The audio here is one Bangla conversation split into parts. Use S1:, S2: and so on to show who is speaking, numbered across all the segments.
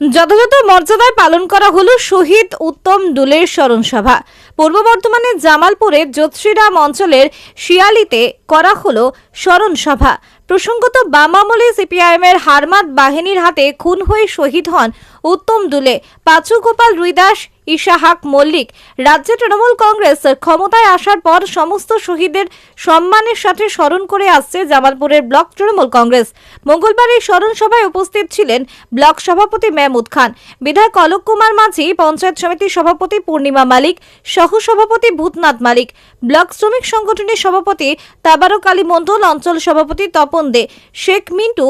S1: যথাযথ মর্যাদায় পালন করা হলো শহীদ উত্তম ডুলের স্মরণ সভা। পূর্ব বর্ধমানের জামালপুরের জ্যোতিষীরাম অঞ্চলের শিয়ালিতে করা হলো স্মরণ সভা। প্রসঙ্গত, বাম আমলে সিপিআইএমের হারমাত বাহিনীর হাতে খুন হয়ে শহীদ হন উত্তম ডুলে, পাঁচু গোপাল রুইদাস, ইশাহাক মল্লিক। রাজ্যে তৃণমূল কংগ্রেস ক্ষমতায় আসার পর সমস্ত শহীদদের সম্মানের সাথে স্মরণ করে আসছে জামালপুরের ব্লক তৃণমূল কংগ্রেস। মঙ্গলবার এই স্মরণ সভায় উপস্থিত ছিলেন ব্লক সভাপতি মেহমুদ খান, বিধায়ক অলোক কুমার মাঝি, পঞ্চায়েত সমিতির সভাপতি পূর্ণিমা মালিক, সহ সভাপতি ভূতনাথ মালিক, ব্লক শ্রমিক সংগঠনের সভাপতি তাবারক আলী মণ্ডল, অঞ্চল সভাপতি তপন দে, শেখ মিন্টু,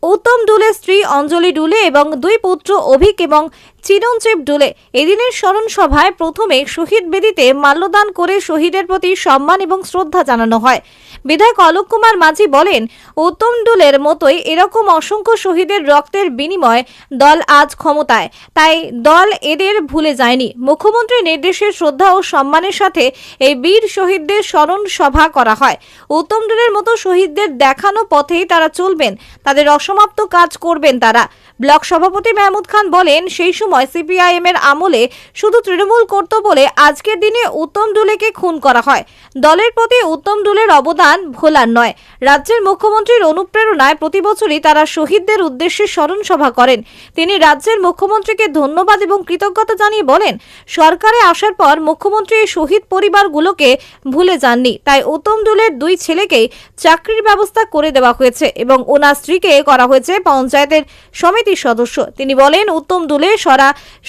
S1: উত্তম ডুলের স্ত্রী অঞ্জলি ডুলে এবং দুই পুত্র অভিক এবং চিরঞ্জীব ডুলে। এদিনের স্মরণ সভায় প্রথমে শহীদ বেদিতে মাল্যদান করে শহীদের প্রতি সম্মান এবং শ্রদ্ধা জানানো হয়। বিধায়ক অলোক কুমার মাঝি বলেন, উত্তম ডুলের মতোই এরকম অসংখ্য শহীদের রক্তের বিনিময়ে দল আজ ক্ষমতায়, তাই দল এদের ভুলে যায়নি। মুখ্যমন্ত্রীর নির্দেশে শ্রদ্ধা ও সম্মানের সাথে এই বীর শহীদদের স্মরণ সভা করা হয়। উত্তম ডুলের মতো শহীদদের দেখানো পথেই তারা চলবেন, তাদের অসমাপ্ত কাজ করবেন তারা। ব্লক সভাপতি মেহমুদ খান বলেন, সেই সময় সিপিআইএম এর আমলে শুধু তৃণমূল করত বলে আজকের দিনে উত্তম ডুলেকে খুন করা হয়। দলের প্রতি উত্তম ডুলের অবদান ভোলার নয়। রাজ্যের মুখ্যমন্ত্রীর অনুপ্রেরণায় প্রতি বছরই তারা শহীদদের উদ্দেশ্যে স্মরণ সভা করেন। তিনি রাজ্যের মুখ্যমন্ত্রীকে ধন্যবাদ এবং কৃতজ্ঞতা জানিয়ে বলেন, সরকারে আসার পর মুখ্যমন্ত্রী এই শহীদ পরিবারগুলোকে ভুলে যাননি, তাই উত্তম ডুলের দুই ছেলেকেই চাকরির ব্যবস্থা করে দেওয়া হয়েছে এবং ওনার স্ত্রীকে করা হয়েছে পঞ্চায়েতের সমিতির সদস্য। তিনি বলেন, উত্তম ডুলে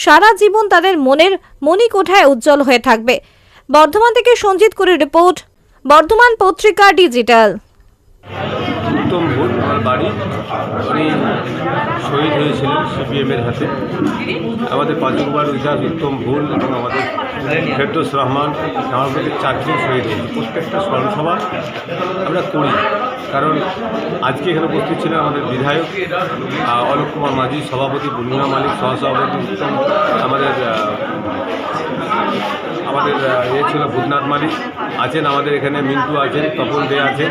S1: সারা জীবন তাদের মনের মণিকোঠায় উজ্জ্বল হয়ে থাকবে। বর্ধমান থেকে সঞ্জিত করে রিপোর্ট, বর্ধমান পত্রিকা ডিজিটাল।
S2: উত্তম ভুল আমার বাড়ি, উনি শহীদ হয়েছিলেন সিপিএমের হাতে। আমাদের পাঁচু গোপাল রুইদাস, উত্তম ভুল এবং আমাদের ফেরদৌস রহমান, আমার প্রতি চারজন শহীদ হয়েছে। প্রত্যেকটা স্মরণসভা আমরা করি, কারণ আজকে এখানে উপস্থিত ছিলেন আমাদের বিধায়ক অলোক কুমার মাঝি, সভাপতি পূর্ণিমা মালিক, সহসভাপতি উত্তম, আমাদের ছিল ভূতনাথ মালিক আছেন, আমাদের এখানে মিন্টু আছেন, তপন দে আছেন,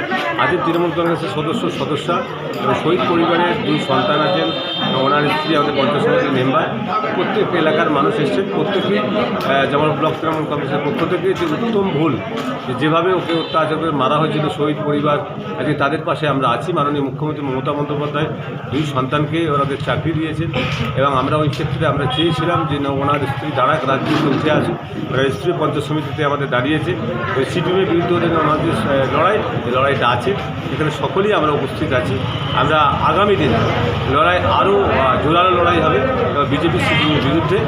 S2: তৃণমূল কংগ্রেসের সদস্যা এবং শহীদ পরিবারের দুই সন্তান আছেন, ওনার স্ত্রী আমাদের পঞ্চায়েত সমিতির মেম্বার। প্রত্যেক এলাকার মানুষ এসছেন, প্রত্যেকেই যেমন ব্লক তৃণমূল কংগ্রেসের পক্ষ থেকে যে উত্তম ভুল যেভাবে ওকে অত্যাচার করে মারা হয়েছিল শহীদ পরিবার, আজকে তাদের পাশে আমরা আছি। মাননীয় মুখ্যমন্ত্রী মমতা বন্দ্যোপাধ্যায় দুই সন্তানকে ওনাদের চাকরি দিয়েছেন এবং আমরা ওই ক্ষেত্রে আমরা চেয়েছিলাম যে ওনার স্ত্রী দাঁড়াক, রাজনীতিতে উঠে আসুন। ওনার স্ত্রী পঞ্চায়েত সমিতিতে আমাদের দাঁড়িয়েছে। ওই সিপিএমের বিরুদ্ধে ওদের ওনাদের লড়াইটা আছে, এখানে সকলেই আমরা উপস্থিত আছি। আমরা আগামী দিনে লড়াই আরও জোরালো লড়াই হবে বিজেপি সিপিএমের বিরুদ্ধে,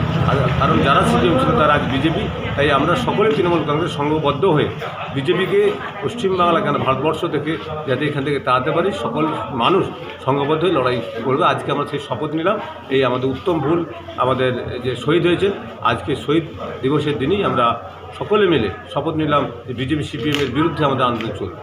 S2: কারণ যারা সিপিএম ছিল তারা আজ বিজেপি। তাই আমরা সকলে তৃণমূল কংগ্রেস সংঘবদ্ধ হয়ে বিজেপিকে পশ্চিমবাংলা কেন ভারতবর্ষ থেকে যাতে এখান থেকে তাড়াতে পারি, সকল মানুষ সংঘবদ্ধ হয়ে লড়াই করবে। আজকে আমরা সেই শপথ নিলাম। এই আমাদের উত্তম ভুল আমাদের যে শহীদ হয়েছেন, আজকে শহীদ দিবসের দিনই আমরা সকলে মিলে শপথ নিলাম যে বিজেপি সিপিএমের বিরুদ্ধে আমাদের আন্দোলন চলবে।